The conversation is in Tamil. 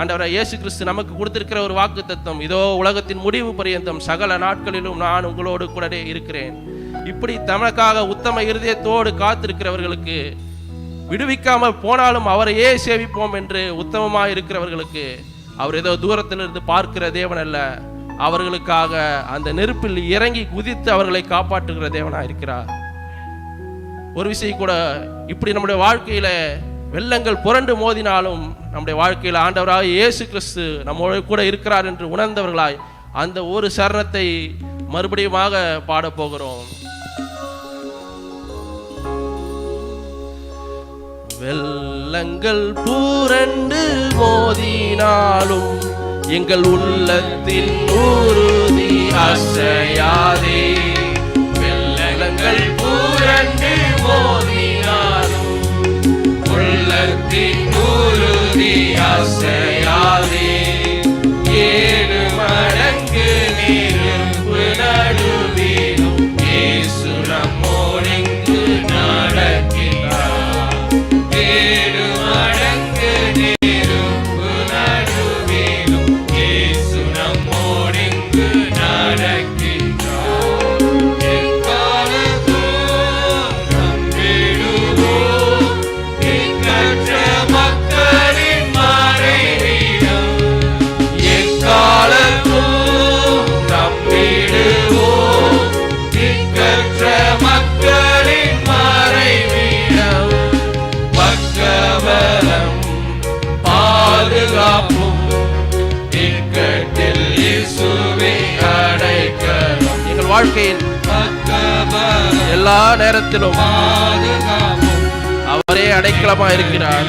ஆண்டவராகிய இயேசு கிறிஸ்து நமக்கு கொடுத்திருக்கிற ஒரு வாக்குத்தத்தம், இதோ உலகத்தின் முடிவு பரியந்தம் சகல நாட்களிலும் நான் உங்களோடு கூட இருக்கிறேன். இப்படி தமக்காக உத்தம இருதயத்தோடு காத்திருக்கிறவர்களுக்கு, விடுவிக்காமல் போனாலும் அவரையே சேவிப்போம் என்று உத்தமமாக இருக்கிறவர்களுக்கு அவர் ஏதோ தூரத்திலிருந்து பார்க்கிற தேவன் அல்ல, அவர்களுக்காக அந்த நெருப்பில் இறங்கி குதித்து அவர்களை காப்பாற்றுகிற தேவனாக இருக்கிறார். ஒரு விஷயம் கூட, இப்படி நம்முடைய வாழ்க்கையில வெள்ளங்கள் புரண்டு மோதினாலும் நம்முடைய வாழ்க்கையில் ஆண்டவராகிய இயேசு கிறிஸ்து நம்மோடு கூட இருக்கிறார் என்று உணர்ந்தவர்களாய் அந்த ஒரு சரணத்தை மறுபடியுமாக பாடப்போகிறோம். வெள்ளங்கள் புரண்டு மோதினாலும் எங்கள் உள்ளத்தின் உறுதி அசையாதே. வெள்ளங்கள் புரண்டு மோதினாலும் உள்ளத்தின் உறுதி அசையாதே. 7 மடங்கு நெருப்பு நடுவிலும் இயேசு நம்மோடு நடக்கிறார். 7 மடங்கு நெருப்பு நடுவிலும் இயேசு நம்மோடு நடக்கிறார். எங்கள் வாழ்க்கையின் எல்லா நேரத்திலும் அவரே அடைக்கலமா இருக்கிறார்.